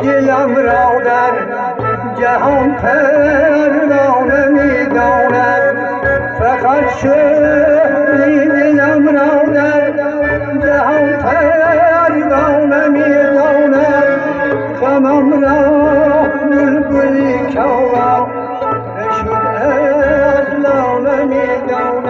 دلم را در جهان پروانه می داند، فقط شوری دلم را در جهان پروانه می داند. غمم را بلبلی کوا نشد از لانه می داند.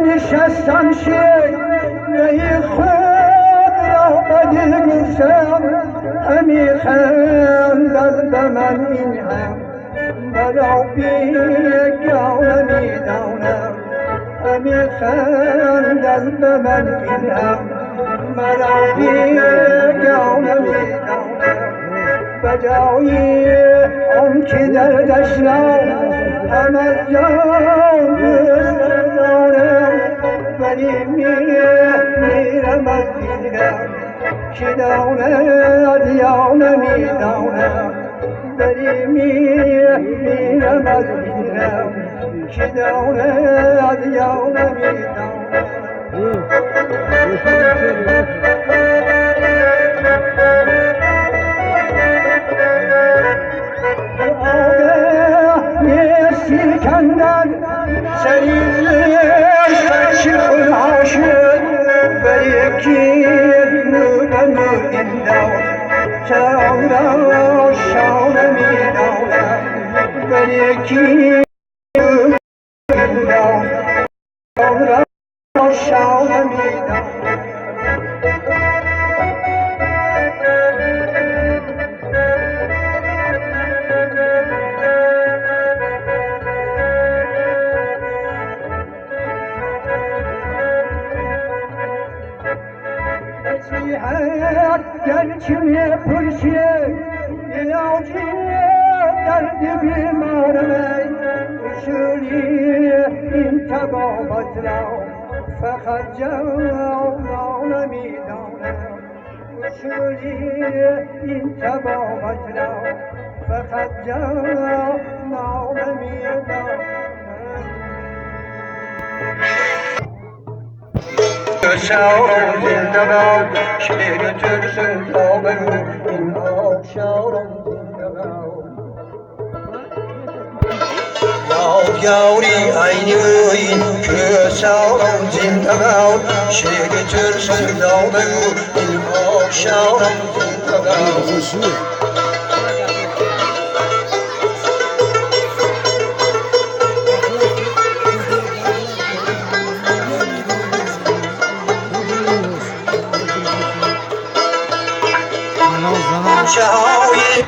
نشستم شیوه خود را بدل گفتم، همی خندد به من این هم مرا بیگانه می دانم. همی خندد به من این هم مرا بیگانه می دانم. به جایی آن که دردش را هم از جان دارم، ولی میرم از دیدم کی داند یا نمیداند دری میرم از میرم کی داند یا نمیداند سیکندر سریعش بچی خدا شد به یکی نور انداز چرا شان میداند به یکی نور انداز چرا شان میداند گرچه پرشه علاجی درد بیمارم اصولی این تبابت را فقط جوان میدانم اصولی این تبابت را فقط جوان میدانم شاورم زنده باد شیر ترسم تابم این آب شاورم زنده باد یاوری عینی که شاورم زنده باد شیر ترسم تابم این آب شاورم زنده باد شهوی